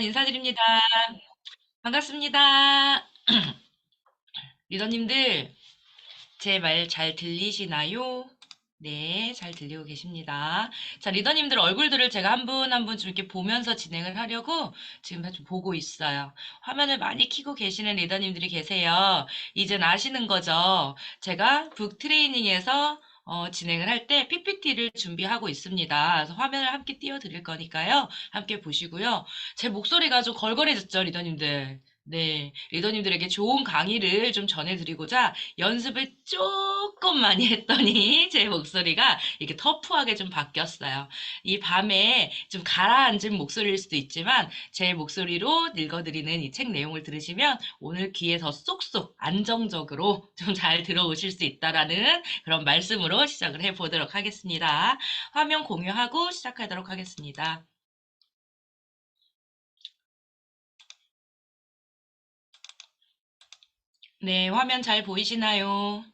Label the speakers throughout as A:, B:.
A: 인사드립니다. 반갑습니다. 리더님들, 제 말 잘 들리시나요? 네, 잘 들리고 계십니다. 자, 리더님들 얼굴들을 제가 한 분 한 분 좀 이렇게 보면서 진행을 하려고 지금 좀 보고 있어요. 화면을 많이 켜고 계시는 리더님들이 계세요. 이젠 아시는 거죠? 제가 북 트레이닝에서 진행을 할 때 PPT를 준비하고 있습니다. 그래서 화면을 함께 띄워드릴 거니까요. 함께 보시고요. 제 목소리가 좀 걸걸해졌죠, 리더님들? 네, 리더님들에게 좋은 강의를 좀 전해드리고자 연습을 조금 많이 했더니 제 목소리가 이렇게 터프하게 좀 바뀌었어요. 이 밤에 좀 가라앉은 목소리일 수도 있지만 제 목소리로 읽어드리는 이 책 내용을 들으시면 오늘 귀에 더 쏙쏙 안정적으로 좀 잘 들어오실 수 있다라는 그런 말씀으로 시작을 해보도록 하겠습니다. 화면 공유하고 시작하도록 하겠습니다. 네, 화면 잘 보이시나요?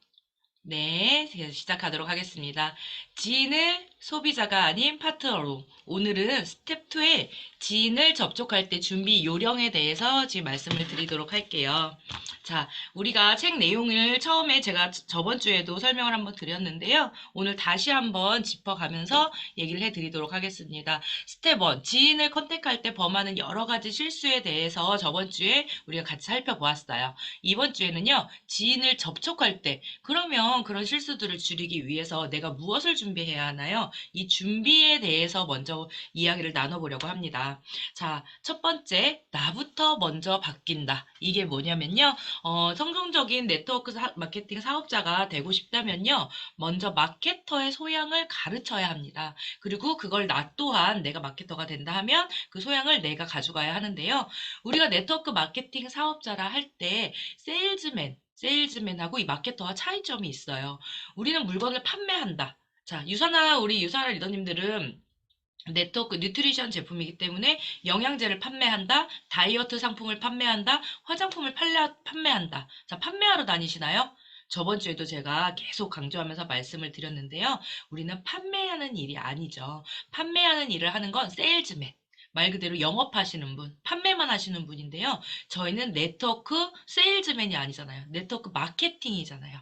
A: 네, 시작하도록 하겠습니다. 지인을 소비자가 아닌 파트너로. 오늘은 스텝 2의 지인을 접촉할 때 준비 요령에 대해서 지금 말씀을 드리도록 할게요. 자, 우리가 책 내용을 처음에 제가 저번 주에도 설명을 한번 드렸는데요. 오늘 다시 한번 짚어가면서 얘기를 해드리도록 하겠습니다. 스텝 1, 지인을 컨택할 때 범하는 여러 가지 실수에 대해서 저번 주에 우리가 같이 살펴보았어요. 이번 주에는요, 지인을 접촉할 때 그러면 그런 실수들을 줄이기 위해서 내가 무엇을 준비해야 하나요? 이 준비에 대해서 먼저 이야기를 나눠보려고 합니다. 자, 첫 번째, 나부터 먼저 바뀐다. 이게 뭐냐면요. 성공적인 네트워크 마케팅 사업자가 되고 싶다면요. 먼저 마케터의 소양을 가르쳐야 합니다. 그리고 그걸 나 또한 내가 마케터가 된다 하면 그 소양을 내가 가져가야 하는데요. 우리가 네트워크 마케팅 사업자라 할 때 세일즈맨하고 이 마케터와 차이점이 있어요. 우리는 물건을 판매한다. 자, 우리 유산화 리더님들은 네트워크 뉴트리션 제품이기 때문에 영양제를 판매한다, 다이어트 상품을 판매한다, 화장품을 판매한다. 자, 판매하러 다니시나요? 저번 주에도 제가 계속 강조하면서 말씀을 드렸는데요. 우리는 판매하는 일이 아니죠. 판매하는 일을 하는 건 세일즈맨. 말 그대로 영업하시는 분, 판매만 하시는 분인데요. 저희는 네트워크 세일즈맨이 아니잖아요. 네트워크 마케팅이잖아요.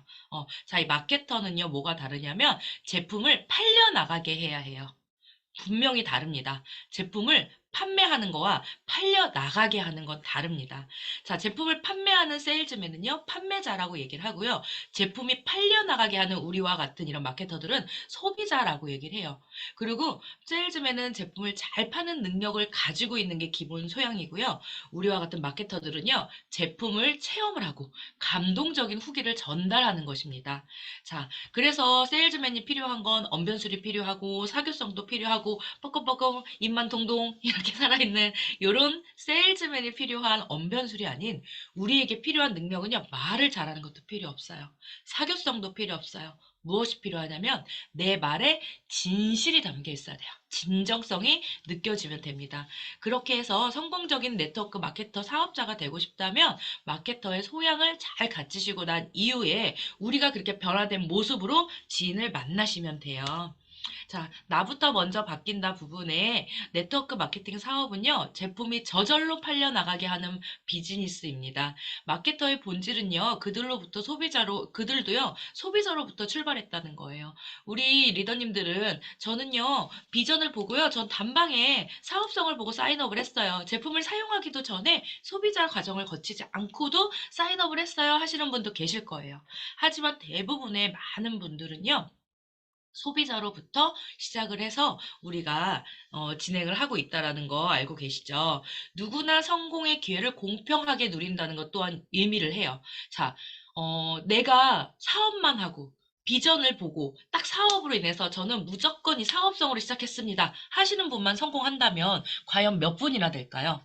A: 자, 이 마케터는요, 뭐가 다르냐면 제품을 팔려나가게 해야 해요. 분명히 다릅니다. 제품을 판매하는 거와 팔려 나가게 하는 건 다릅니다. 자, 제품을 판매하는 세일즈맨은요, 판매자라고 얘기를 하고요. 제품이 팔려 나가게 하는 우리와 같은 이런 마케터들은 소비자라고 얘기를 해요. 그리고 세일즈맨은 제품을 잘 파는 능력을 가지고 있는 게 기본 소양이고요. 우리와 같은 마케터들은요, 제품을 체험을 하고 감동적인 후기를 전달하는 것입니다. 자, 그래서 세일즈맨이 필요한 건 언변술이 필요하고 사교성도 필요하고 뻐끔뻐끔 입만 동동 이렇게 살아있는 요런 세일즈맨이 필요한 언변술이 아닌 우리에게 필요한 능력은요. 말을 잘하는 것도 필요 없어요. 사교성도 필요 없어요. 무엇이 필요하냐면 내 말에 진실이 담겨 있어야 돼요. 진정성이 느껴지면 됩니다. 그렇게 해서 성공적인 네트워크 마케터 사업자가 되고 싶다면 마케터의 소양을 잘 갖추시고 난 이후에 우리가 그렇게 변화된 모습으로 지인을 만나시면 돼요. 자, 나부터 먼저 바뀐다 부분에 네트워크 마케팅 사업은요, 제품이 저절로 팔려나가게 하는 비즈니스입니다. 마케터의 본질은요, 그들도요, 소비자로부터 출발했다는 거예요. 우리 리더님들은 저는요, 비전을 보고요, 전 단방에 사업성을 보고 사인업을 했어요. 제품을 사용하기도 전에 소비자 과정을 거치지 않고도 사인업을 했어요 하시는 분도 계실 거예요. 하지만 대부분의 많은 분들은요, 소비자로부터 시작을 해서 우리가 진행을 하고 있다라는 거 알고 계시죠? 누구나 성공의 기회를 공평하게 누린다는 것 또한 의미를 해요. 자, 내가 사업만 하고 비전을 보고 딱 사업으로 인해서 저는 무조건 이 사업성으로 시작했습니다. 하시는 분만 성공한다면 과연 몇 분이나 될까요?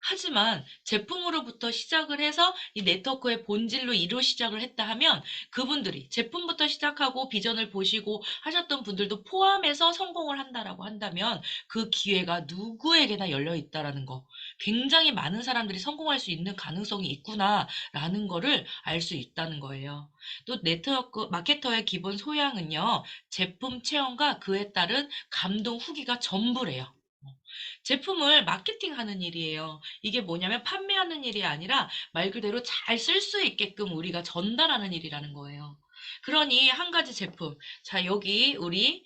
A: 하지만 제품으로부터 시작을 해서 이 네트워크의 본질로 이루 시작을 했다 하면 그분들이 제품부터 시작하고 비전을 보시고 하셨던 분들도 포함해서 성공을 한다라고 한다면 그 기회가 누구에게나 열려 있다라는 거. 굉장히 많은 사람들이 성공할 수 있는 가능성이 있구나라는 거를 알 수 있다는 거예요. 또 네트워크 마케터의 기본 소양은요. 제품 체험과 그에 따른 감동 후기가 전부래요. 제품을 마케팅하는 일이에요. 이게 뭐냐면 판매하는 일이 아니라 말 그대로 잘 쓸 수 있게끔 우리가 전달하는 일이라는 거예요. 그러니 한 가지 제품. 자, 여기 우리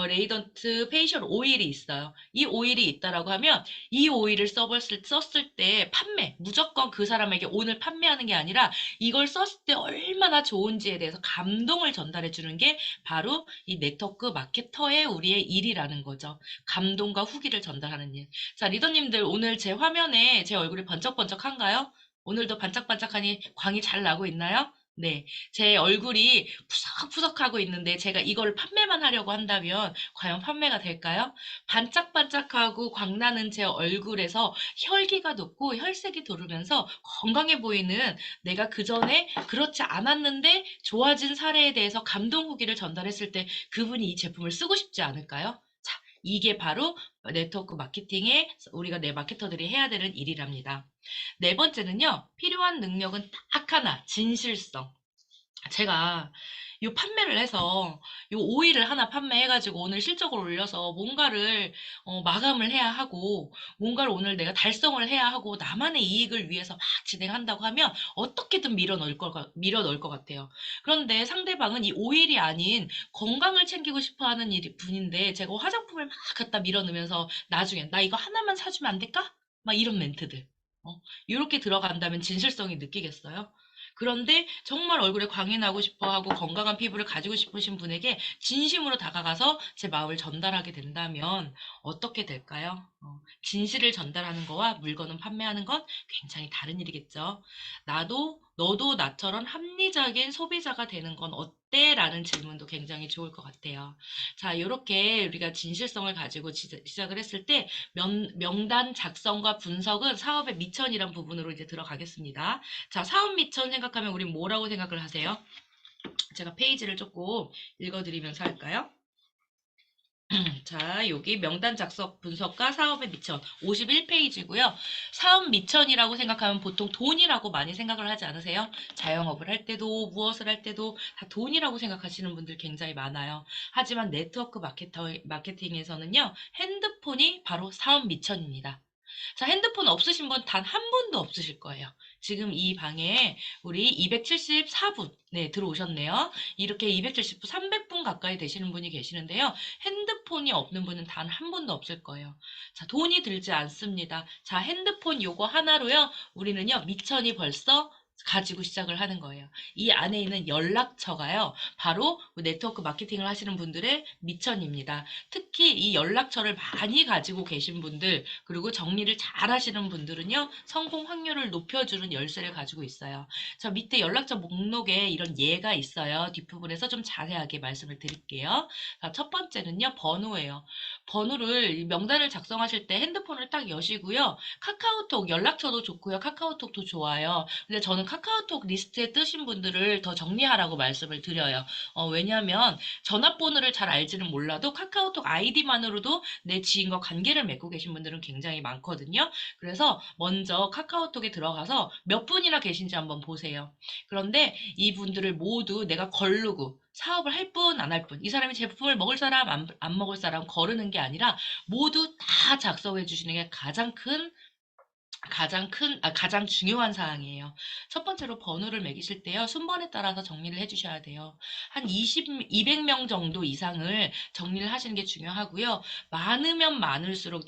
A: 레이던트 페이셜 오일이 있어요. 이 오일이 있다라고 하면 이 오일을 썼을 때 판매, 무조건 그 사람에게 오늘 판매하는 게 아니라 이걸 썼을 때 얼마나 좋은지에 대해서 감동을 전달해 주는 게 바로 이 네트워크 마케터의 우리의 일이라는 거죠. 감동과 후기를 전달하는 일. 자, 리더님들 오늘 제 화면에 제 얼굴이 번쩍번쩍한가요? 오늘도 반짝반짝하니 광이 잘 나고 있나요? 네. 제 얼굴이 푸석푸석하고 있는데 제가 이걸 판매만 하려고 한다면 과연 판매가 될까요? 반짝반짝하고 광나는 제 얼굴에서 혈기가 돋고 혈색이 도르면서 건강해 보이는 내가 그전에 그렇지 않았는데 좋아진 사례에 대해서 감동 후기를 전달했을 때 그분이 이 제품을 쓰고 싶지 않을까요? 자, 이게 바로 네트워크 마케팅에 우리가 내 마케터들이 해야 되는 일이랍니다. 네 번째는요, 필요한 능력은 딱 하나, 진실성. 제가 요 판매를 해서 요 오일을 하나 판매해가지고 오늘 실적을 올려서 뭔가를 마감을 해야 하고 뭔가를 오늘 내가 달성을 해야 하고 나만의 이익을 위해서 막 진행한다고 하면 어떻게든 밀어 넣을 것 같아요. 그런데 상대방은 이 오일이 아닌 건강을 챙기고 싶어 하는 분인데 제가 화장품을 막 갖다 밀어 넣으면서 나중에 나 이거 하나만 사주면 안 될까? 막 이런 멘트들. 이렇게 들어간다면 진실성이 느끼겠어요? 그런데 정말 얼굴에 광이 나고 싶어 하고 건강한 피부를 가지고 싶으신 분에게 진심으로 다가가서 제 마음을 전달하게 된다면 어떻게 될까요? 진실을 전달하는 거와 물건을 판매하는 건 굉장히 다른 일이겠죠. 너도 나처럼 합리적인 소비자가 되는 건 어때? 라는 질문도 굉장히 좋을 것 같아요. 자, 이렇게 우리가 진실성을 가지고 시작을 했을 때 명단 작성과 분석은 사업의 미천이란 부분으로 이제 들어가겠습니다. 자, 사업 미천 생각하면 우린 뭐라고 생각을 하세요? 제가 페이지를 조금 읽어드리면서 할까요? 자, 여기 명단 작성 분석과 사업의 미천 51페이지고요. 사업 미천이라고 생각하면 보통 돈이라고 많이 생각을 하지 않으세요? 자영업을 할 때도 무엇을 할 때도 다 돈이라고 생각하시는 분들 굉장히 많아요. 하지만 네트워크 마케팅에서는요. 핸드폰이 바로 사업 미천입니다. 자, 핸드폰 없으신 분 단 한 분도 없으실 거예요. 지금 이 방에 우리 274분, 네, 들어오셨네요. 이렇게 270분, 300분 가까이 되시는 분이 계시는데요. 핸드폰이 없는 분은 단 한 분도 없을 거예요. 자, 돈이 들지 않습니다. 자, 핸드폰 요거 하나로요. 우리는요, 미천이 벌써 가지고 시작을 하는 거예요. 이 안에 있는 연락처가요. 바로 네트워크 마케팅을 하시는 분들의 미천입니다. 특히 이 연락처를 많이 가지고 계신 분들, 그리고 정리를 잘 하시는 분들은요, 성공 확률을 높여주는 열쇠를 가지고 있어요. 저 밑에 연락처 목록에 이런 예가 있어요. 뒷부분에서 좀 자세하게 말씀을 드릴게요. 자, 첫 번째는요, 번호예요. 번호를, 명단을 작성하실 때 핸드폰을 딱 여시고요. 카카오톡, 연락처도 좋고요. 카카오톡도 좋아요. 근데 저는 카카오톡 리스트에 뜨신 분들을 더 정리하라고 말씀을 드려요. 왜냐하면 전화번호를 잘 알지는 몰라도 카카오톡 아이디만으로도 내 지인과 관계를 맺고 계신 분들은 굉장히 많거든요. 그래서 먼저 카카오톡에 들어가서 몇 분이나 계신지 한번 보세요. 그런데 이분들을 모두 내가 걸르고 사업을 할 분, 안 할 분, 이 사람이 제품을 먹을 사람, 안 먹을 사람 거르는 게 아니라 모두 다 작성해 주시는 게 가장 중요한 사항이에요. 첫 번째로 번호를 매기실 때요, 순번에 따라서 정리를 해주셔야 돼요. 한 200명 정도 이상을 정리를 하시는 게 중요하고요. 많으면 많을수록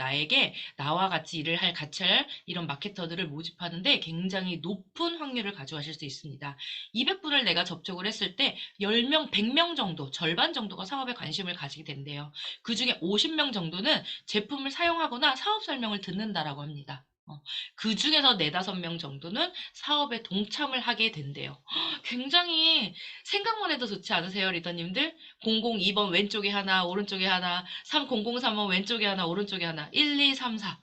A: 나와 같이 할 이런 마케터들을 모집하는데 굉장히 높은 확률을 가져가실 수 있습니다. 200분을 내가 접촉을 했을 때 10명, 100명 정도, 절반 정도가 사업에 관심을 가지게 된대요. 그 중에 50명 정도는 제품을 사용하거나 사업 설명을 듣는다라고 합니다. 그 중에서 네다섯 명 정도는 사업에 동참을 하게 된대요. 굉장히 생각만 해도 좋지 않으세요, 리더님들? 002번 왼쪽에 하나, 오른쪽에 하나, 3003번 왼쪽에 하나, 오른쪽에 하나, 1, 2, 3, 4.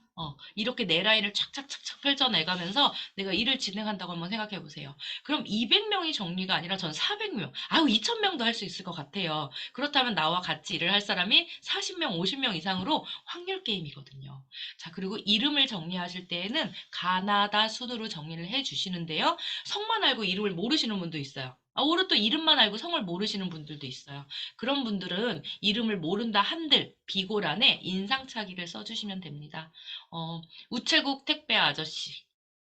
A: 이렇게 네 라인을 착착착착 펼쳐내가면서 내가 일을 진행한다고 한번 생각해 보세요. 그럼 200명이 정리가 아니라 전 400명, 아유, 2000명도 할 수 있을 것 같아요. 그렇다면 나와 같이 일을 할 사람이 40명, 50명 이상으로 확률 게임이거든요. 자, 그리고 이름을 정리하실 때에는 가나다 순으로 정리를 해 주시는데요. 성만 알고 이름을 모르시는 분도 있어요. 오히려 또 이름만 알고 성을 모르시는 분들도 있어요. 그런 분들은 이름을 모른다 한들 비고란에 인상착의를 써주시면 됩니다. 우체국 택배 아저씨.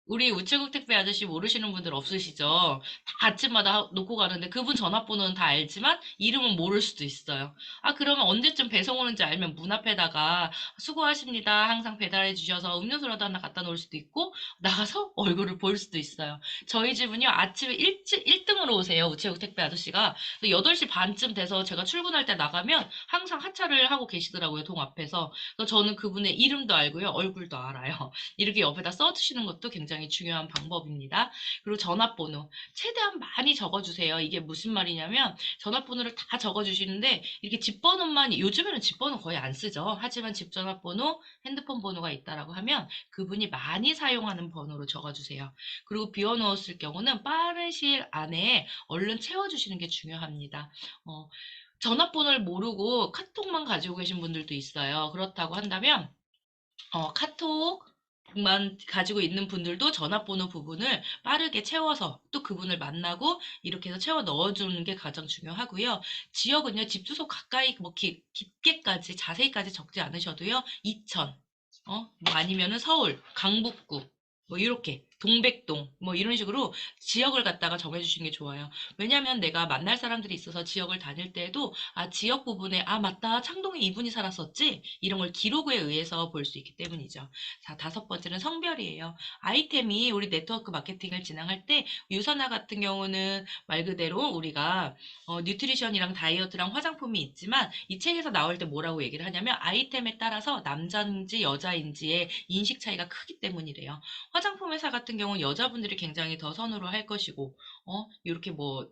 A: 우리 우체국 택배 아저씨 모르시는 분들 없으시죠? 다 아침마다 놓고 가는데 그분 전화번호는 다 알지만 이름은 모를 수도 있어요. 그러면 언제쯤 배송 오는지 알면 문 앞에다가 수고하십니다. 항상 배달해 주셔서 음료수라도 하나 갖다 놓을 수도 있고 나가서 얼굴을 볼 수도 있어요. 저희 집은요, 아침에 일찍 1등으로 오세요. 우체국 택배 아저씨가. 8시 반쯤 돼서 제가 출근할 때 나가면 항상 하차를 하고 계시더라고요. 동 앞에서. 그래서 저는 그분의 이름도 알고요. 얼굴도 알아요. 이렇게 옆에다 써주시는 것도 굉장히 중요한 방법입니다. 그리고 전화번호 최대한 많이 적어주세요. 이게 무슨 말이냐면 전화번호를 다 적어주시는데 이렇게 집번호만 요즘에는 집번호 거의 안 쓰죠. 하지만 집 전화번호, 핸드폰 번호가 있다라고 하면 그분이 많이 사용하는 번호로 적어주세요. 그리고 비워놓았을 경우는 빠른 시일 안에 얼른 채워주시는 게 중요합니다. 전화번호를 모르고 카톡만 가지고 계신 분들도 있어요. 그렇다고 한다면 카톡만 가지고 있는 분들도 전화번호 부분을 빠르게 채워서 또 그분을 만나고 이렇게 해서 채워 넣어주는 게 가장 중요하고요. 지역은요, 집 주소 가까이 뭐 깊게까지 자세히까지 적지 않으셔도요, 이천, 뭐 아니면은 서울, 강북구, 뭐 이렇게 동백동 뭐 이런 식으로 지역을 갖다가 정해주시는 게 좋아요. 왜냐하면 내가 만날 사람들이 있어서 지역을 다닐 때에도 지역 부분에 맞다 창동에 이분이 살았었지 이런 걸 기록에 의해서 볼 수 있기 때문이죠. 자, 5번째는 성별이에요. 아이템이 우리 네트워크 마케팅을 진행할 때 유선화 같은 경우는 말 그대로 우리가 뉴트리션이랑 다이어트랑 화장품이 있지만 이 책에서 나올 때 뭐라고 얘기를 하냐면 아이템에 따라서 남자인지 여자인지의 인식 차이가 크기 때문이래요. 화장품 회사 같은 경우는 여자분들이 굉장히 더 선호를 할 것이고, 이렇게 뭐,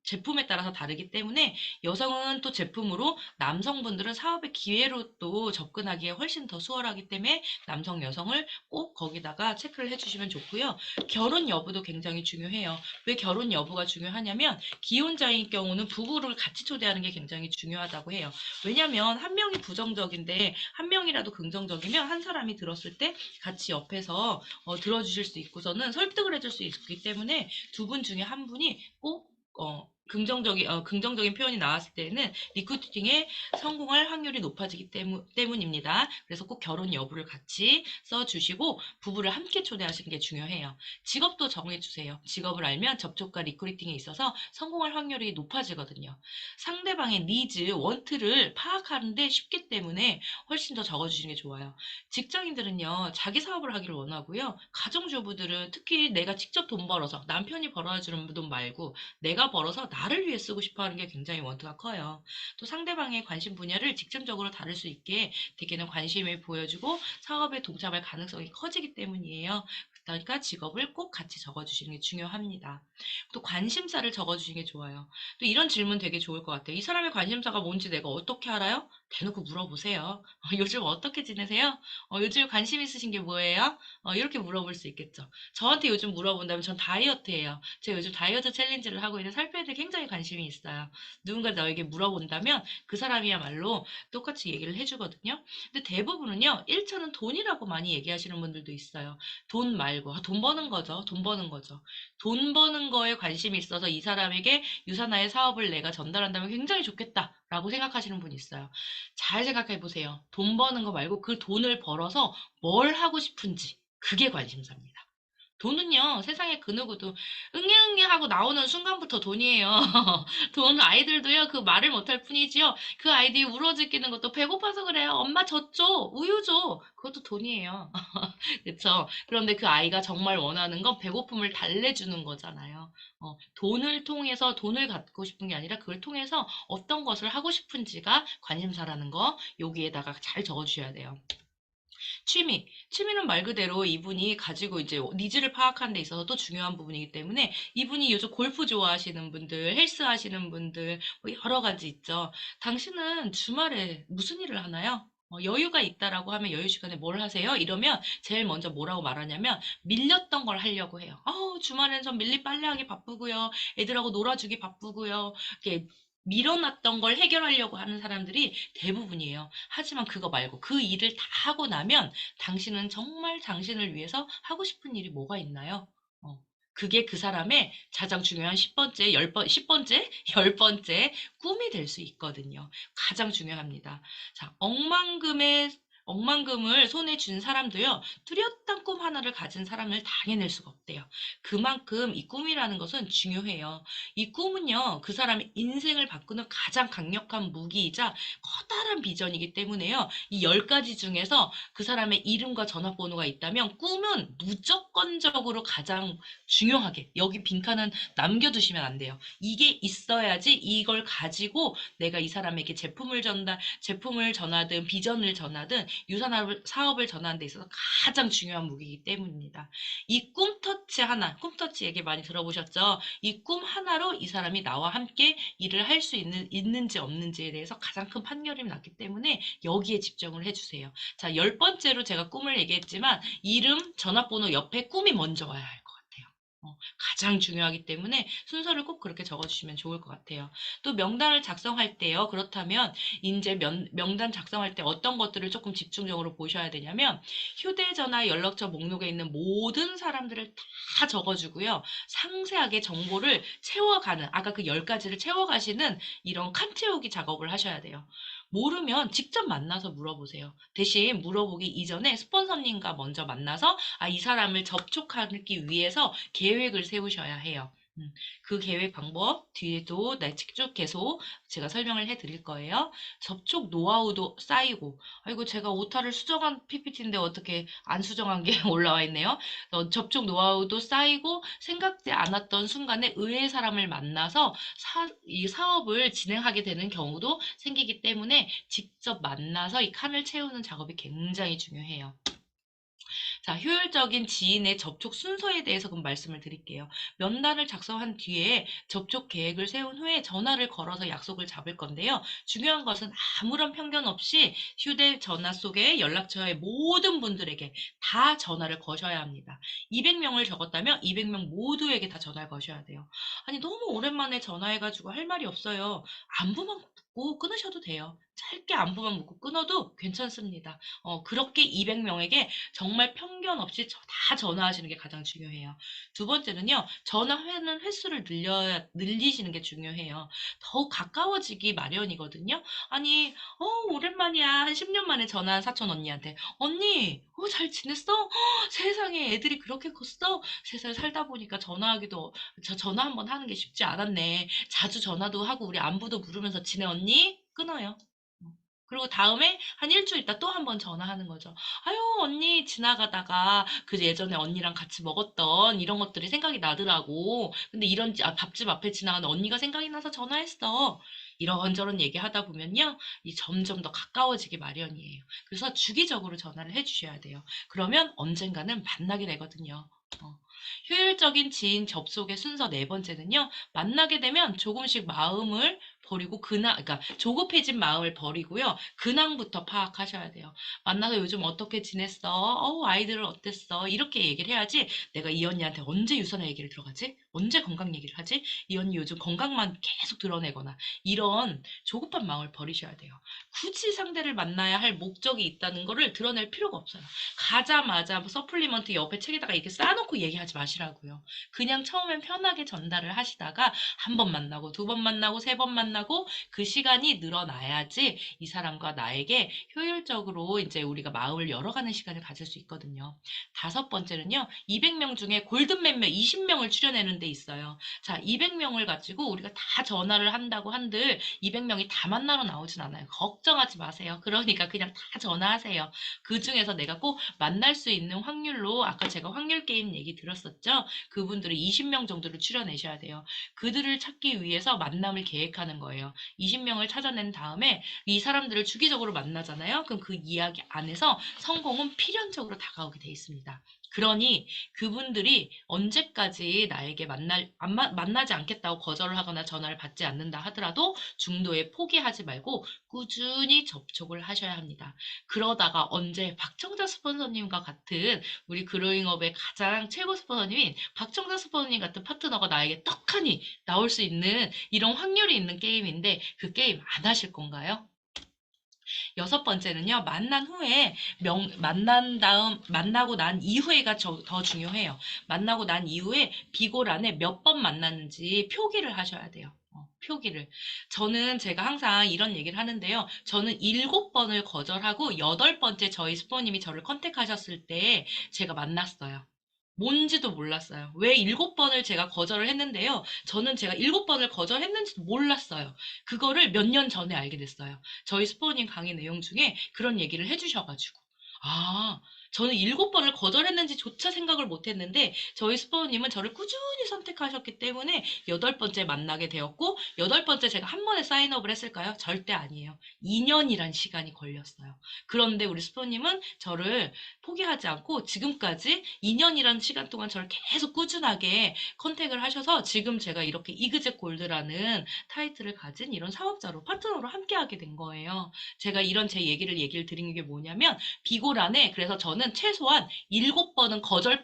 A: 제품에 따라서 다르기 때문에 여성은 또 제품으로 남성분들은 사업의 기회로 또 접근하기에 훨씬 더 수월하기 때문에 남성 여성을 꼭 거기다가 체크를 해주시면 좋고요. 결혼 여부도 굉장히 중요해요. 왜 결혼 여부가 중요하냐면 기혼자인 경우는 부부를 같이 초대하는 게 굉장히 중요하다고 해요. 왜냐면 한 명이 부정적인데 한 명이라도 긍정적이면 한 사람이 들었을 때 같이 옆에서 들어주실 수 있고서는 설득을 해줄 수 있기 때문에 두 분 중에 한 분이 꼭 긍정적인 표현이 나왔을 때는 리크루팅에 성공할 확률이 높아지기 때문입니다. 그래서 꼭 결혼 여부를 같이 써주시고 부부를 함께 초대하시는 게 중요해요. 직업도 정해주세요. 직업을 알면 접촉과 리크루팅에 있어서 성공할 확률이 높아지거든요. 상대방의 니즈, 원트를 파악하는데 쉽기 때문에 훨씬 더 적어주시는 게 좋아요. 직장인들은요, 자기 사업을 하기를 원하고요. 가정주부들은 특히 내가 직접 돈 벌어서 남편이 벌어주는 돈 말고 내가 벌어서 나를 위해 쓰고 싶어 하는 게 굉장히 원투가 커요. 또 상대방의 관심 분야를 직접적으로 다룰 수 있게 대개는 관심을 보여주고 사업에 동참할 가능성이 커지기 때문이에요. 그러니까 직업을 꼭 같이 적어주시는 게 중요합니다. 또 관심사를 적어주시는 게 좋아요. 또 이런 질문 되게 좋을 것 같아요. 이 사람의 관심사가 뭔지 내가 어떻게 알아요? 대놓고 물어보세요. 요즘 어떻게 지내세요? 요즘 관심 있으신 게 뭐예요? 이렇게 물어볼 수 있겠죠. 저한테 요즘 물어본다면 전 다이어트예요. 제가 요즘 다이어트 챌린지를 하고 있는 살 빼는 데 굉장히 관심이 있어요. 누군가 나에게 물어본다면 그 사람이야말로 똑같이 얘기를 해주거든요. 근데 대부분은요, 1차는 돈이라고 많이 얘기하시는 분들도 있어요. 돈 말고, 돈 버는 거죠. 돈 버는 거죠. 돈 버는 거에 관심이 있어서 이 사람에게 유산화의 사업을 내가 전달한다면 굉장히 좋겠다라고 생각하시는 분이 있어요. 잘 생각해 보세요. 돈 버는 거 말고 그 돈을 벌어서 뭘 하고 싶은지. 그게 관심사입니다. 돈은요, 세상에 그 누구도 응애응애 하고 나오는 순간부터 돈이에요. 돈 아이들도요, 그 말을 못할 뿐이지요. 그 아이들이 울어지기는 것도 배고파서 그래요. 엄마 젖 줘, 우유 줘. 그것도 돈이에요. 그쵸? 그런데 그 아이가 정말 원하는 건 배고픔을 달래주는 거잖아요. 돈을 통해서 돈을 갖고 싶은 게 아니라 그걸 통해서 어떤 것을 하고 싶은지가 관심사라는 거, 여기에다가 잘 적어주셔야 돼요. 취미는 말 그대로 이분이 가지고 이제 니즈를 파악하는 데 있어서 또 중요한 부분이기 때문에 이분이 요즘 골프 좋아하시는 분들, 헬스 하시는 분들, 뭐 여러 가지 있죠. 당신은 주말에 무슨 일을 하나요? 여유가 있다라고 하면 여유 시간에 뭘 하세요? 이러면 제일 먼저 뭐라고 말하냐면 밀렸던 걸 하려고 해요. 주말에는 전 밀리 빨래하기 바쁘고요. 애들하고 놀아주기 바쁘고요. 이렇게 밀어놨던 걸 해결하려고 하는 사람들이 대부분이에요. 하지만 그거 말고 그 일을 다 하고 나면 당신은 정말 당신을 위해서 하고 싶은 일이 뭐가 있나요? 어, 그게 그 사람의 가장 중요한 10번째, 10번, 10번째, 10번째 꿈이 될 수 있거든요. 가장 중요합니다. 자, 억만금을 손에 쥔 사람도요, 뚜렷한 꿈 하나를 가진 사람을 당해낼 수가 없대요. 그만큼 이 꿈이라는 것은 중요해요. 이 꿈은요, 그 사람의 인생을 바꾸는 가장 강력한 무기이자 커다란 비전이기 때문에요, 이 10가지 중에서 그 사람의 이름과 전화번호가 있다면 꿈은 무조건적으로 가장 중요하게 여기 빈칸은 남겨두시면 안 돼요. 이게 있어야지 이걸 가지고 내가 이 사람에게 제품을 전하든 비전을 전하든 사업을 전하는 데 있어서 가장 중요한 무기이기 때문입니다. 이 꿈터치 하나, 꿈터치 얘기 많이 들어보셨죠? 이 꿈 하나로 이 사람이 나와 함께 일을 할 수 있는지 없는지에 대해서 가장 큰 판결이 났기 때문에 여기에 집중을 해주세요. 자, 10번째로 제가 꿈을 얘기했지만 이름, 전화번호 옆에 꿈이 먼저 와야 할 것 같아요. 가장 중요하기 때문에 순서를 꼭 그렇게 적어주시면 좋을 것 같아요. 또 명단을 작성할 때요. 그렇다면 이제 명단 작성할 때 어떤 것들을 조금 집중적으로 보셔야 되냐면 휴대전화 연락처 목록에 있는 모든 사람들을 다 적어주고요. 상세하게 정보를 채워가는 아까 그 10가지를 채워가시는 이런 칸 채우기 작업을 하셔야 돼요. 모르면 직접 만나서 물어보세요. 대신 물어보기 이전에 스폰서님과 먼저 만나서 이 사람을 접촉하기 위해서 계획을 세우셔야 해요. 그 계획 방법 뒤에도 직접 계속 제가 설명을 해드릴 거예요. 접촉 노하우도 쌓이고, 아이고 제가 오타를 수정한 PPT인데 어떻게 안 수정한 게 올라와 있네요. 접촉 노하우도 쌓이고 생각지 않았던 순간에 의외의 사람을 만나서 이 사업을 진행하게 되는 경우도 생기기 때문에 직접 만나서 이 칸을 채우는 작업이 굉장히 중요해요. 자, 효율적인 지인의 접촉 순서에 대해서 그럼 말씀을 드릴게요. 면단을 작성한 뒤에 접촉 계획을 세운 후에 전화를 걸어서 약속을 잡을 건데요. 중요한 것은 아무런 편견 없이 휴대전화 속에 연락처의 모든 분들에게 다 전화를 거셔야 합니다. 200명을 적었다면 200명 모두에게 다 전화를 거셔야 돼요. 아니, 너무 오랜만에 전화해가지고 할 말이 없어요. 안부만 묻고 끊으셔도 돼요. 짧게 안부만 묻고 끊어도 괜찮습니다. 그렇게 200명에게 정말 편견 없이 다 전화하시는 게 가장 중요해요. 두 번째는요, 전화하는 횟수를 늘리시는 게 중요해요. 더욱 가까워지기 마련이거든요. 아니, 오랜만이야. 한 10년 만에 전화한 사촌 언니한테. 언니, 잘 지냈어? 세상에 애들이 그렇게 컸어? 3살 살다 보니까 전화 한번 하는 게 쉽지 않았네. 자주 전화도 하고 우리 안부도 물으면서 지내 언니? 끊어요. 그리고 다음에 한 일주일 있다 또 한 번 전화하는 거죠. 아유, 언니 지나가다가 그 예전에 언니랑 같이 먹었던 이런 것들이 생각이 나더라고. 근데 밥집 앞에 지나가는 언니가 생각이 나서 전화했어. 이런저런 얘기하다 보면요, 이 점점 더 가까워지기 마련이에요. 그래서 주기적으로 전화를 해주셔야 돼요. 그러면 언젠가는 만나게 되거든요. 효율적인 지인 접속의 순서 4번째는요, 만나게 되면 조금씩 마음을 버리고 그러니까 조급해진 마음을 버리고요. 근황부터 파악하셔야 돼요. 만나서 요즘 어떻게 지냈어? 아이들은 어땠어? 이렇게 얘기를 해야지 내가 이 언니한테 언제 유선의 얘기를 들어가지? 언제 건강 얘기를 하지? 이 언니 요즘 건강만 계속 드러내거나 이런 조급한 마음을 버리셔야 돼요. 굳이 상대를 만나야 할 목적이 있다는 거를 드러낼 필요가 없어요. 가자마자 서플리먼트 옆에 책에다가 이렇게 쌓아놓고 얘기하지 마시라고요. 그냥 처음엔 편하게 전달을 하시다가 한 번 만나고 두 번 만나고 세 번 만나고 그 시간이 늘어나야지 이 사람과 나에게 효율적으로 이제 우리가 마음을 열어가는 시간을 가질 수 있거든요. 5번째는요. 200명 중에 골든 멤버 20명을 추려내는 데 있어요. 자, 200명을 가지고 우리가 다 전화를 한다고 한들 200명이 다 만나러 나오진 않아요. 걱정하지 마세요. 그러니까 그냥 다 전화하세요. 그 중에서 내가 꼭 만날 수 있는 확률로 아까 제가 확률 게임 얘기 들었었죠? 그분들을 20명 정도를 추려내셔야 돼요. 그들을 찾기 위해서 만남을 계획하는 거예요. 20명을 찾아낸 다음에 이 사람들을 주기적으로 만나잖아요. 그럼 그 이야기 안에서 성공은 필연적으로 다가오게 돼 있습니다. 그러니 그분들이 언제까지 나에게 만나지 않겠다고 거절을 하거나 전화를 받지 않는다 하더라도 중도에 포기하지 말고 꾸준히 접촉을 하셔야 합니다. 그러다가 언제 박정자 스폰서님과 같은 우리 그로잉업의 가장 최고 스폰서님인 박정자 스폰서님 같은 파트너가 나에게 떡하니 나올 수 있는 이런 확률이 있는 게임인데 그 게임 안 하실 건가요? 여섯 번째는요, 만나고 난 이후에가 더 중요해요. 만나고 난 이후에 비고란에 몇 번 만났는지 표기를 하셔야 돼요. 표기를. 제가 항상 이런 얘기를 하는데요. 저는 7번을 거절하고 8번째 저희 스포님이 저를 컨택하셨을 때 제가 만났어요. 뭔지도 몰랐어요. 왜 7번을 제가 거절을 했는데요. 저는 제가 7번을 거절했는지도 몰랐어요. 그거를 몇 년 전에 알게 됐어요. 저희 스포닝 강의 내용 중에 그런 얘기를 해주셔가지고. 아, 저는 7번을 거절했는지조차 생각을 못했는데 저희 스포님은 저를 꾸준히 선택하셨기 때문에 8번째 만나게 되었고 8번째 제가 한 번에 사인업을 했을까요? 절대 아니에요. 2년이란 시간이 걸렸어요. 그런데 우리 스포님은 저를 포기하지 않고 지금까지 2년이라는 시간 동안 저를 계속 꾸준하게 컨택을 하셔서 지금 제가 이렇게 이그젝 골드라는 타이틀을 가진 이런 사업자로 파트너로 함께하게 된 거예요. 제가 이런 제 얘기를 드린 게 뭐냐면 비고란에 그래서 저는 최소한 7번은 거절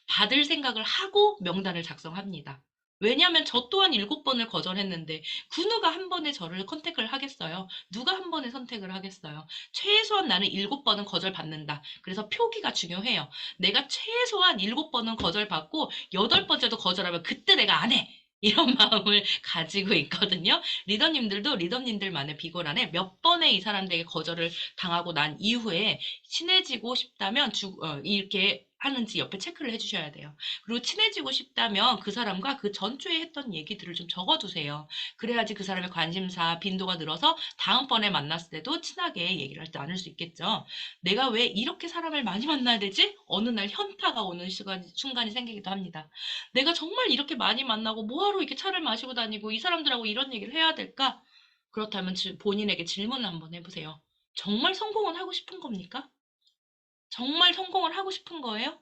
A: 받을 생각을 하고 명단을 작성합니다. 왜냐하면 저 또한 7번을 거절했는데 그 누가 한 번에 저를 컨택을 하겠어요. 누가 한 번에 선택을 하겠어요. 최소한 나는 7번은 거절받는다. 그래서 표기가 중요해요. 내가 최소한 7번은 거절받고 8번째도 거절하면 그때 내가 안 해. 이런 마음을 가지고 있거든요. 리더님들도 리더님들만의 비걸 안에 몇 번의 이 사람들에게 거절을 당하고 난 이후에 친해지고 싶다면 이렇게 하는지 옆에 체크를 해주셔야 돼요. 그리고 친해지고 싶다면 그 사람과 그 전주에 했던 얘기들을 좀 적어두세요. 그래야지 그 사람의 관심사, 빈도가 늘어서 다음번에 만났을 때도 친하게 얘기를 할 때 나눌 수 있겠죠. 내가 왜 이렇게 사람을 많이 만나야 되지? 어느 날 현타가 오는 순간이 생기기도 합니다. 내가 정말 이렇게 많이 만나고 뭐하러 이렇게 차를 마시고 다니고 이 사람들하고 이런 얘기를 해야 될까? 그렇다면 본인에게 질문을 한번 해보세요. 정말 성공은 하고 싶은 겁니까? 정말 성공을 하고 싶은 거예요?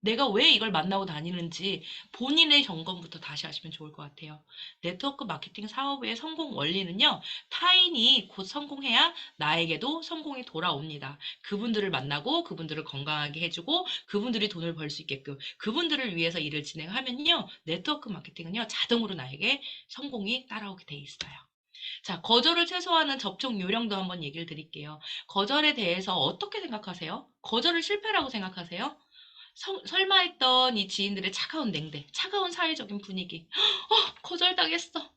A: 내가 왜 이걸 만나고 다니는지 본인의 점검부터 다시 하시면 좋을 것 같아요. 네트워크 마케팅 사업의 성공 원리는요, 타인이 곧 성공해야 나에게도 성공이 돌아옵니다. 그분들을 만나고 그분들을 건강하게 해주고 그분들이 돈을 벌 수 있게끔 그분들을 위해서 일을 진행하면요, 네트워크 마케팅은요, 자동으로 나에게 성공이 따라오게 돼 있어요. 자, 거절을 최소화하는 접촉 요령도 한번 얘기를 드릴게요. 거절에 대해서 어떻게 생각하세요? 거절을 실패라고 생각하세요? 설마 했던 이 지인들의 차가운 냉대, 차가운 사회적인 분위기. 거절당했어.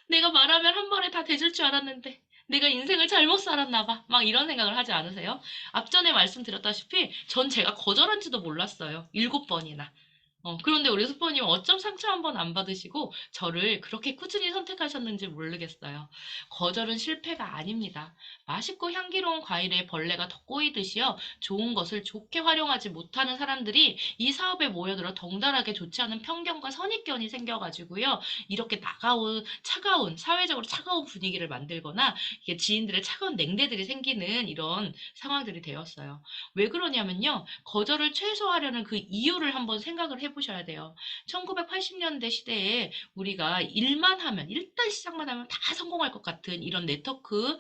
A: 내가 말하면 한 번에 다 돼줄 줄 알았는데. 내가 인생을 잘못 살았나 봐. 막 이런 생각을 하지 않으세요? 앞전에 말씀드렸다시피 전 제가 거절한지도 몰랐어요. 7번이나. 그런데 우리 수포님 어쩜 상처 한 번 안 받으시고 저를 그렇게 꾸준히 선택하셨는지 모르겠어요. 거절은 실패가 아닙니다. 맛있고 향기로운 과일에 벌레가 더 꼬이듯이요. 좋은 것을 좋게 활용하지 못하는 사람들이 이 사업에 모여들어 덩달아게 좋지 않은 편견과 선입견이 생겨가지고요. 이렇게 사회적으로 차가운 분위기를 만들거나 이게 지인들의 차가운 냉대들이 생기는 이런 상황들이 되었어요. 왜 그러냐면요. 거절을 최소화하려는 그 이유를 한번 생각을 해보셔야 돼요. 1980년대 시대에 우리가 일단 시작만 하면 다 성공할 것 같은 이런 네트워크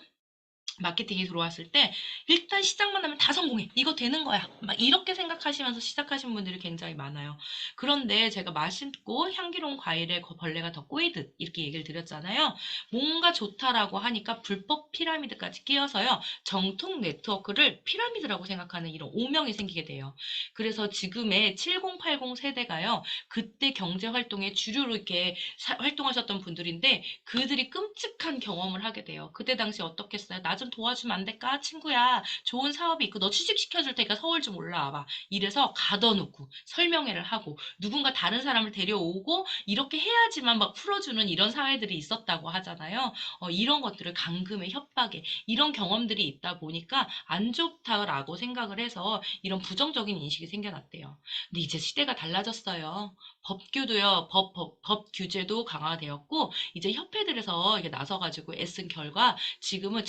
A: 마케팅이 들어왔을 때 일단 시작만 하면 다 성공해. 이거 되는 거야. 막 이렇게 생각하시면서 시작하신 분들이 굉장히 많아요. 그런데 제가 맛있고 향기로운 과일에 벌레가 더 꼬이듯 이렇게 얘기를 드렸잖아요. 뭔가 좋다라고 하니까 불법 피라미드까지 끼어서요. 정통 네트워크를 피라미드라고 생각하는 이런 오명이 생기게 돼요. 그래서 지금의 7080 세대가요. 그때 경제 활동의 주류로 이렇게 활동하셨던 분들인데 그들이 끔찍한 경험을 하게 돼요. 그때 당시 어떻겠어요? 나 좀 도와주면 안 될까? 친구야, 좋은 사업이 있고 너 취직시켜줄 테니까 서울 좀 올라와봐. 이래서 가둬놓고 설명회를 하고 누군가 다른 사람을 데려오고 이렇게 해야지만 막 풀어주는 이런 사회들이 있었다고 하잖아요. 이런 것들을 감금에 협박에 이런 경험들이 있다 보니까 안 좋다라고 생각을 해서 이런 부정적인 인식이 생겨났대요. 근데 이제 시대가 달라졌어요. 법 규제도 강화되었고, 이제 협회들에서 이게 나서가지고 애쓴 결과 지금은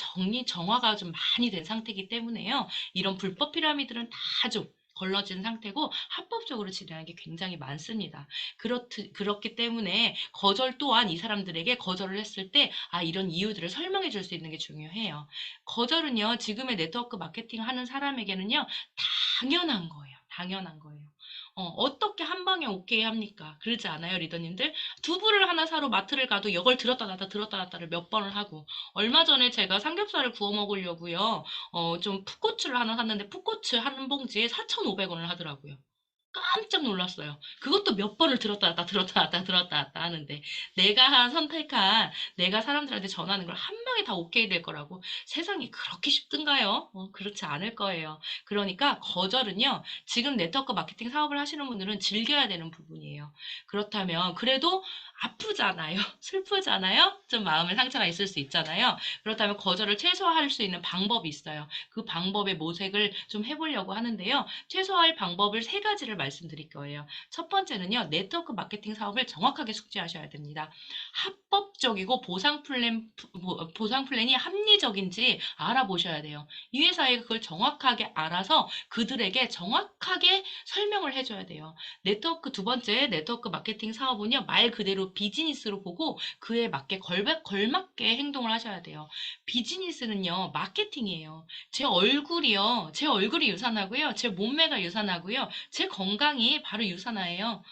A: 정화가 좀 많이 된 상태이기 때문에요. 이런 불법 피라미드는 다 좀 걸러진 상태고 합법적으로 진행하는 게 굉장히 많습니다. 그렇기 때문에 거절 또한 이 사람들에게 거절을 했을 때 이런 이유들을 설명해 줄 수 있는 게 중요해요. 거절은요, 지금의 네트워크 마케팅 하는 사람에게는요, 당연한 거예요. 당연한 거예요. 어떻게 한 방에 오케이 합니까? 그러지 않아요, 리더님들? 두부를 하나 사러 마트를 가도 이걸 들었다 놨다 들었다 놨다를 몇 번을 하고, 얼마 전에 제가 삼겹살을 구워 먹으려고요, 좀 풋고추를 하나 샀는데 풋고추 한 봉지에 4,500원을 하더라고요. 깜짝 놀랐어요. 그것도 몇 번을 들었다 놨다 들었다 놨다 들었다 놨다 하는데, 선택한 내가 사람들한테 전하는 걸 한 방에 다 오케이 될 거라고 세상이 그렇게 쉽든가요? 그렇지 않을 거예요. 그러니까 거절은요, 지금 네트워크 마케팅 사업을 하시는 분들은 즐겨야 되는 부분이에요. 그렇다면 그래도 아프잖아요. 슬프잖아요. 좀 마음의 상처가 있을 수 있잖아요. 그렇다면 거절을 최소화할 수 있는 방법이 있어요. 그 방법의 모색을 좀 해보려고 하는데요. 최소화할 방법을 세 가지를 말씀드릴 거예요. 첫 번째는요, 네트워크 마케팅 사업을 정확하게 숙지하셔야 됩니다. 합법적이고 보상 플랜이 합리적인지 알아보셔야 돼요. 이 회사에 그걸 정확하게 알아서 그들에게 정확하게 설명을 해줘야 돼요. 두 번째 네트워크 마케팅 사업은요, 말 그대로 비즈니스로 보고 그에 맞게 걸맞게 행동을 하셔야 돼요. 비즈니스는요, 마케팅이에요. 제 얼굴이 유산하고요. 제 몸매가 유산하고요. 제 건강이 바로 유산화예요.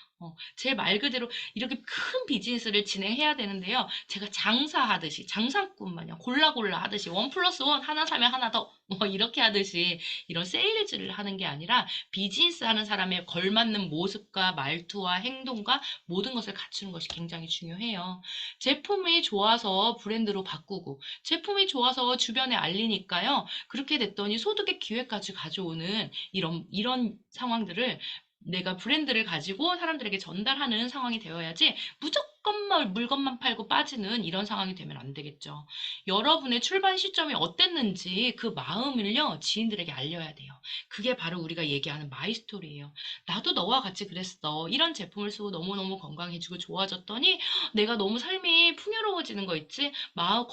A: 제 말 그대로 이렇게 큰 비즈니스를 진행해야 되는데요. 제가 장사하듯이, 장사꾼 마냥 골라 골라 하듯이, 원 플러스 원 하나 사면 하나 더, 이렇게 하듯이, 이런 세일즈를 하는 게 아니라, 비즈니스 하는 사람의 걸맞는 모습과 말투와 행동과 모든 것을 갖추는 것이 굉장히 중요해요. 제품이 좋아서 브랜드로 바꾸고, 제품이 좋아서 주변에 알리니까요. 그렇게 됐더니 소득의 기회까지 가져오는 이런 상황들을 내가 브랜드를 가지고 사람들에게 전달하는 상황이 되어야지, 무조건만 물건만 팔고 빠지는 이런 상황이 되면 안 되겠죠. 여러분의 출발 시점이 어땠는지 그 마음을요, 지인들에게 알려야 돼요. 그게 바로 우리가 얘기하는 마이스토리예요. 나도 너와 같이 그랬어. 이런 제품을 쓰고 너무너무 건강해지고 좋아졌더니 내가 너무 삶이 풍요로워지는 거 있지?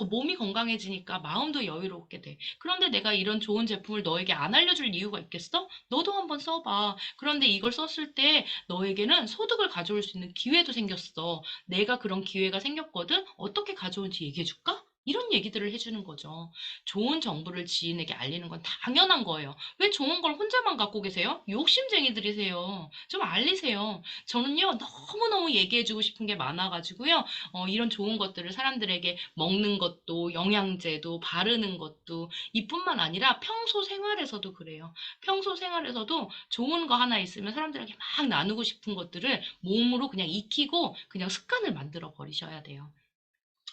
A: 몸이 건강해지니까 마음도 여유롭게 돼. 그런데 내가 이런 좋은 제품을 너에게 안 알려줄 이유가 있겠어? 너도 한번 써봐. 그런데 이걸 썼을 때 너에게는 소득을 가져올 수 있는 기회도 생겼어. 내가 그런 기회가 생겼거든? 어떻게 가져온지 얘기해줄까? 이런 얘기들을 해주는 거죠. 좋은 정보를 지인에게 알리는 건 당연한 거예요. 왜 좋은 걸 혼자만 갖고 계세요? 욕심쟁이들이세요. 좀 알리세요. 저는요, 너무너무 얘기해주고 싶은 게 많아가지고요. 이런 좋은 것들을 사람들에게 먹는 것도, 영양제도, 바르는 것도, 이뿐만 아니라 평소 생활에서도 그래요. 평소 생활에서도 좋은 거 하나 있으면 사람들에게 막 나누고 싶은 것들을 몸으로 그냥 익히고 그냥 습관을 만들어 버리셔야 돼요.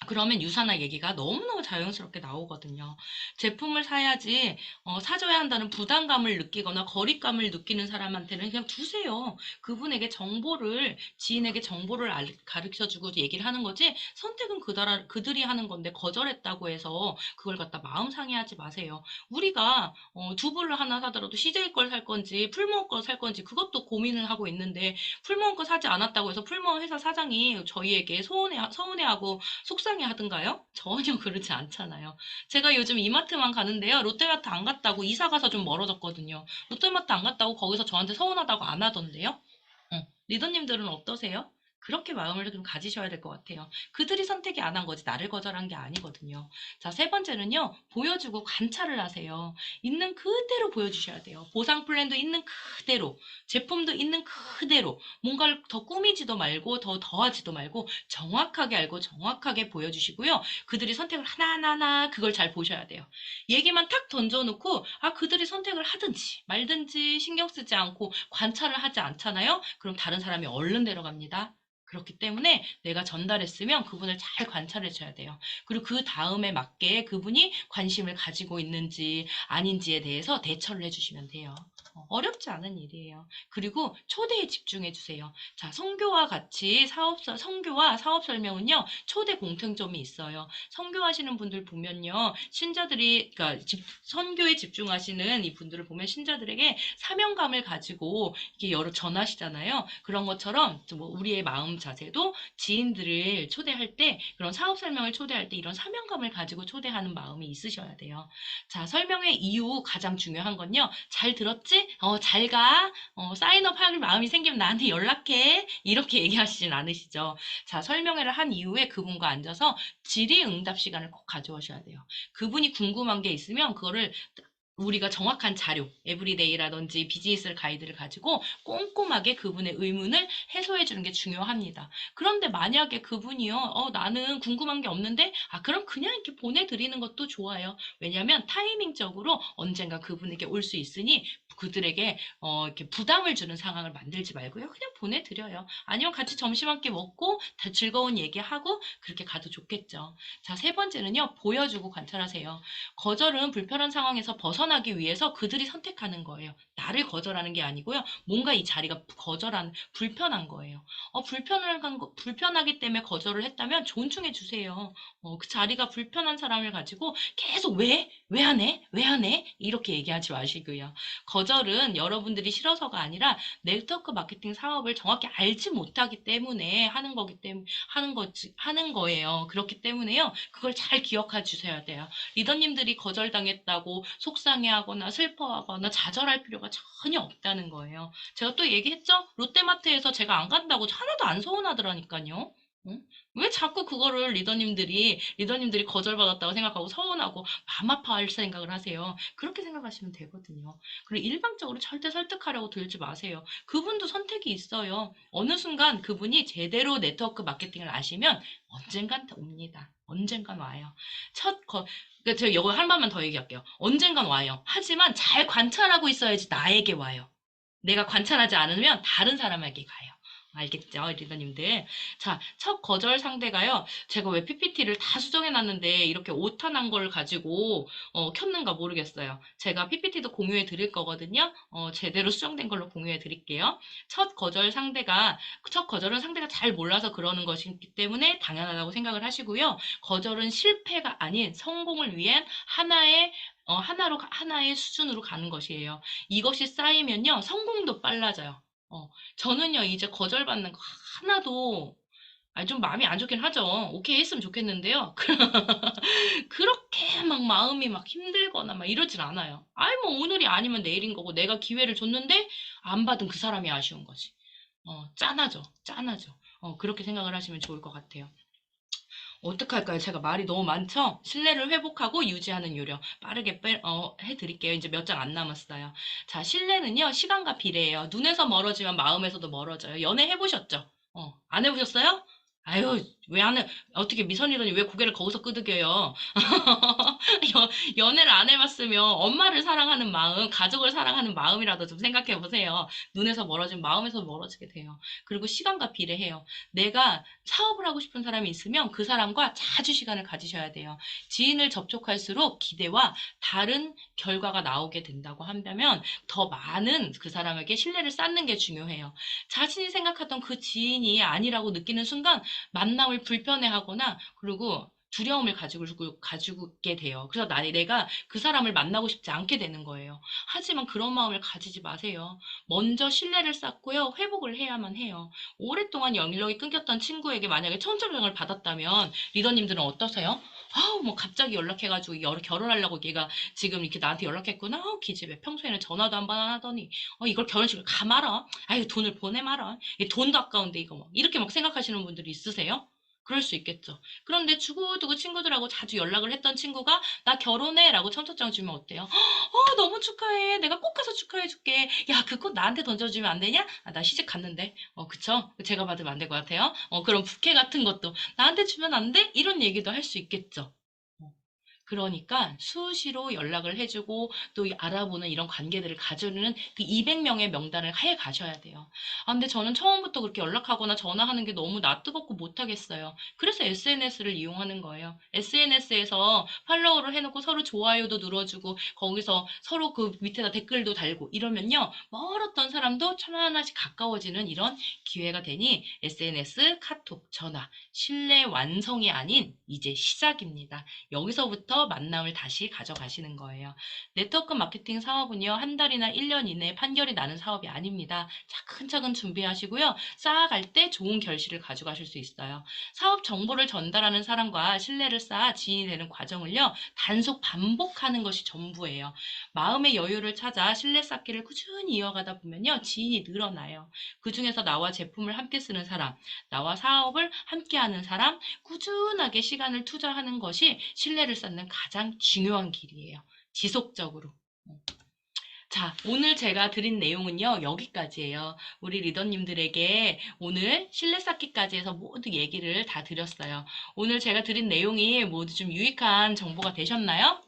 A: 그러면 유산화 얘기가 너무너무 자연스럽게 나오거든요. 제품을 사야지, 사줘야 한다는 부담감을 느끼거나 거리감을 느끼는 사람한테는 그냥 두세요. 지인에게 정보를 가르쳐주고 얘기를 하는 거지, 선택은 그들이 하는 건데 거절했다고 해서 그걸 갖다 마음 상해하지 마세요. 우리가, 두부를 하나 사더라도 CJ 걸 살 건지, 풀무원 걸 살 건지, 그것도 고민을 하고 있는데, 풀무원 거 사지 않았다고 해서 풀무원 회사 사장이 저희에게 서운해하고 속상해 하던가요? 전혀 그렇지 않잖아요. 제가 요즘 이마트만 가는데요. 롯데마트 안 갔다고 이사 가서 좀 멀어졌거든요. 롯데마트 안 갔다고 거기서 저한테 서운하다고 안 하던데요. 리더님들은 어떠세요? 그렇게 마음을 좀 가지셔야 될 것 같아요. 그들이 선택이 안 한 거지 나를 거절한 게 아니거든요. 자, 세 번째는요. 보여주고 관찰을 하세요. 있는 그대로 보여주셔야 돼요. 보상 플랜도 있는 그대로, 제품도 있는 그대로, 뭔가를 더 꾸미지도 말고 더 더하지도 말고 정확하게 알고 정확하게 보여주시고요. 그들이 선택을 하나하나 그걸 잘 보셔야 돼요. 얘기만 탁 던져놓고 그들이 선택을 하든지 말든지 신경 쓰지 않고 관찰을 하지 않잖아요. 그럼 다른 사람이 얼른 데려갑니다. 그렇기 때문에 내가 전달했으면 그분을 잘 관찰해 줘야 돼요. 그리고 그 다음에 맞게 그분이 관심을 가지고 있는지 아닌지에 대해서 대처를 해주시면 돼요. 어렵지 않은 일이에요. 그리고 초대에 집중해 주세요. 자, 선교와 사업 설명은요, 초대 공통점이 있어요. 선교하시는 분들 보면요, 그러니까 선교에 집중하시는 이 분들을 보면 신자들에게 사명감을 가지고 이렇게 여러 전하시잖아요. 그런 것처럼 뭐 우리의 마음 자세도 지인들을 초대할 때, 그런 사업 설명을 초대할 때 이런 사명감을 가지고 초대하는 마음이 있으셔야 돼요. 자, 설명의 이유 가장 중요한 건요. 잘 들었지? 잘 가. 사인업 할 마음이 생기면 나한테 연락해. 이렇게 얘기하시진 않으시죠. 자, 설명회를 한 이후에 그분과 앉아서 질의응답 시간을 꼭 가져오셔야 돼요. 그분이 궁금한 게 있으면 그거를 우리가 정확한 자료, 에브리데이라든지 비즈니스 가이드를 가지고 꼼꼼하게 그분의 의문을 해소해 주는 게 중요합니다. 그런데 만약에 그분이요, 나는 궁금한 게 없는데, 그럼 그냥 이렇게 보내드리는 것도 좋아요. 왜냐면 타이밍적으로 언젠가 그분에게 올 수 있으니 그들에게 이렇게 부담을 주는 상황을 만들지 말고요. 그냥 보내드려요. 아니면 같이 점심 한 끼 먹고 다 즐거운 얘기하고 그렇게 가도 좋겠죠. 자, 세 번째는요, 보여주고 관찰하세요. 거절은 불편한 상황에서 벗어나기 위해서 그들이 선택하는 거예요. 나를 거절하는 게 아니고요. 뭔가 이 자리가 불편한 거예요. 불편하기 때문에 거절을 했다면 존중해 주세요. 그 자리가 불편한 사람을 가지고 계속 왜 안 해? 왜 안 해? 이렇게 얘기하지 마시고요. 거절은 여러분들이 싫어서가 아니라 네트워크 마케팅 사업을 정확히 알지 못하기 때문에 하는 거예요. 그렇기 때문에요. 그걸 잘 기억해 주셔야 돼요. 리더님들이 거절당했다고 속상해하거나 슬퍼하거나 좌절할 필요가 전혀 없다는 거예요. 제가 또 얘기했죠? 롯데마트에서 제가 안 간다고 하나도 안 서운하더라니까요. 응? 왜 자꾸 그거를 리더님들이 거절받았다고 생각하고 서운하고 마음 아파할 생각을 하세요? 그렇게 생각하시면 되거든요. 그리고 일방적으로 절대 설득하려고 들지 마세요. 그분도 선택이 있어요. 어느 순간 그분이 제대로 네트워크 마케팅을 아시면 언젠간 옵니다. 언젠간 와요. 첫 거, 그러니까 제가 이거 한 번만 더 얘기할게요. 언젠간 와요. 하지만 잘 관찰하고 있어야지 나에게 와요. 내가 관찰하지 않으면 다른 사람에게 가요. 알겠죠, 리더님들? 자, 첫 거절 상대가요. 제가 왜 PPT를 다 수정해놨는데 이렇게 오타난 걸 가지고 켰는가 모르겠어요. 제가 PPT도 공유해 드릴 거거든요. 제대로 수정된 걸로 공유해 드릴게요. 첫 거절은 상대가 잘 몰라서 그러는 것이기 때문에 당연하다고 생각을 하시고요. 거절은 실패가 아닌 성공을 위한 하나의 수준으로 가는 것이에요. 이것이 쌓이면요, 성공도 빨라져요. 저는요, 이제 거절받는 거 하나도, 좀 마음이 안 좋긴 하죠. 오케이 했으면 좋겠는데요. 그렇게 막 마음이 막 힘들거나 막 이러진 않아요. 뭐 오늘이 아니면 내일인 거고, 내가 기회를 줬는데, 안 받은 그 사람이 아쉬운 거지. 짠하죠. 짠하죠. 그렇게 생각을 하시면 좋을 것 같아요. 어떡할까요? 제가 말이 너무 많죠? 신뢰를 회복하고 유지하는 요령. 빠르게 해드릴게요. 이제 몇 장 안 남았어요. 자, 신뢰는요, 시간과 비례해요. 눈에서 멀어지면 마음에서도 멀어져요. 연애 해보셨죠? 안 해보셨어요? 아유, 왜 안 해? 어떻게 미선이더니 왜 고개를 거기서 끄덕여요? 연애를 안 해봤으면 엄마를 사랑하는 마음, 가족을 사랑하는 마음이라도 좀 생각해 보세요. 눈에서 멀어지면 마음에서 멀어지게 돼요. 그리고 시간과 비례해요. 내가 사업을 하고 싶은 사람이 있으면 그 사람과 자주 시간을 가지셔야 돼요. 지인을 접촉할수록 기대와 다른 결과가 나오게 된다고 한다면 더 많은 그 사람에게 신뢰를 쌓는 게 중요해요. 자신이 생각하던 그 지인이 아니라고 느끼는 순간 만남을 불편해하거나 그리고 두려움을 가지게 돼요. 그래서 내가 그 사람을 만나고 싶지 않게 되는 거예요. 하지만 그런 마음을 가지지 마세요. 먼저 신뢰를 쌓고요. 회복을 해야만 해요. 오랫동안 연락이 끊겼던 친구에게 만약에 청첩장을 받았다면 리더님들은 어떠세요? 뭐 갑자기 연락해가지고 결혼하려고 얘가 지금 이렇게 나한테 연락했구나. 기집애 평소에는 전화도 한 번 하더니 이걸 결혼식을 가 말아. 아유 돈을 보내 말아. 돈도 아까운데 이거 뭐 이렇게 막 생각하시는 분들이 있으세요? 그럴 수 있겠죠. 그런데 두고두고 친구들하고 자주 연락을 했던 친구가 나 결혼해 라고 청첩장 주면 어때요? 너무 축하해. 내가 꼭 가서 축하해 줄게. 야, 그 꽃 나한테 던져주면 안 되냐? 나 시집 갔는데. 그쵸? 제가 받으면 안 될 것 같아요. 그런 부케 같은 것도 나한테 주면 안 돼? 이런 얘기도 할 수 있겠죠. 어, 그러니까 수시로 연락을 해주고 또 알아보는 이런 관계들을 가져는 그 200명의 명단을 해 가셔야 돼요. 근데 저는 처음부터 그렇게 연락하거나 전화하는 게 너무 나 뜨겁고 못하겠어요. 그래서 SNS를 이용하는 거예요. SNS에서 팔로우를 해놓고 서로 좋아요도 눌러주고 거기서 서로 그 밑에다 댓글도 달고 이러면요. 멀었던 사람도 하나하나씩 가까워지는 이런 기회가 되니 SNS, 카톡, 전화, 신뢰 완성이 아닌 이제 시작입니다. 여기서부터 만남을 다시 가져가시는 거예요. 네트워크 마케팅 사업은요, 한 달이나 1년 이내에 판결이 나는 사업이 아닙니다. 차근차근 준비하시고요. 쌓아갈 때 좋은 결실을 가져가실 수 있어요. 사업 정보를 전달하는 사람과 신뢰를 쌓아 지인이 되는 과정을요, 단속 반복하는 것이 전부예요. 마음의 여유를 찾아 신뢰 쌓기를 꾸준히 이어가다 보면요, 지인이 늘어나요. 그 중에서 나와 제품을 함께 쓰는 사람, 나와 사업을 함께 하는 사람, 꾸준하게 시간을 투자하는 것이 신뢰를 쌓는 가장 중요한 길이에요. 지속적으로. 자, 오늘 제가 드린 내용은요, 여기까지예요. 우리 리더님들에게 오늘 실내 쌓기까지 해서 모두 얘기를 다 드렸어요. 오늘 제가 드린 내용이 모두 좀 유익한 정보가 되셨나요?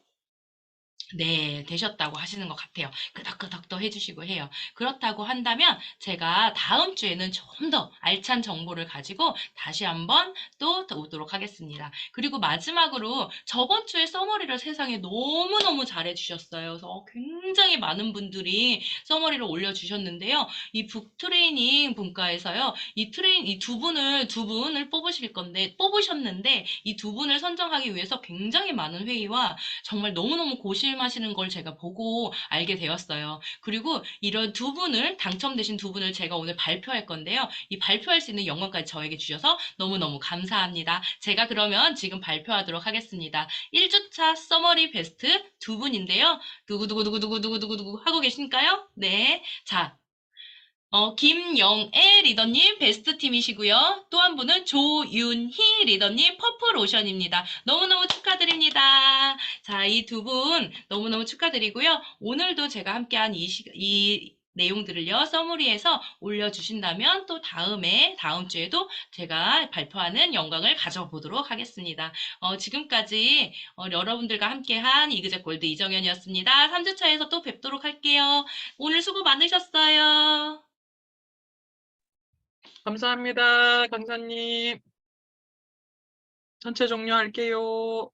A: 네, 되셨다고 하시는 것 같아요. 끄덕끄덕도 해주시고 해요. 그렇다고 한다면 제가 다음 주에는 좀 더 알찬 정보를 가지고 다시 한번 또 오도록 하겠습니다. 그리고 마지막으로 저번 주에 서머리를 세상에 너무너무 잘해주셨어요. 그래서 굉장히 많은 분들이 서머리를 올려주셨는데요. 이 북트레이닝 분과에서요. 이 두 분을 뽑으셨는데 이 두 분을 선정하기 위해서 굉장히 많은 회의와 정말 너무너무 고심하시는 걸 제가 보고 알게 되었어요. 그리고 이런 두 분을, 당첨되신 두 분을 제가 오늘 발표할 건데요. 이 발표할 수 있는 영광까지 저에게 주셔서 너무너무 감사합니다. 제가 그러면 지금 발표하도록 하겠습니다. 1주차 서머리 베스트 두 분인데요. 두구두구두구두구두구두구 하고 계신가요? 네. 자, 김영애 리더님 베스트 팀이시고요. 또 한 분은 조윤희 리더님 퍼플 오션입니다. 너무너무 축하드립니다. 자, 이 두 분 너무너무 축하드리고요. 오늘도 제가 함께한 이 내용들을요, 서머리에서 올려주신다면 또 다음 주에도 제가 발표하는 영광을 가져보도록 하겠습니다. 지금까지 여러분들과 함께한 이그제 골드 이정현이었습니다. 3주차에서 또 뵙도록 할게요. 오늘 수고 많으셨어요.
B: 감사합니다, 강사님. 전체 종료할게요.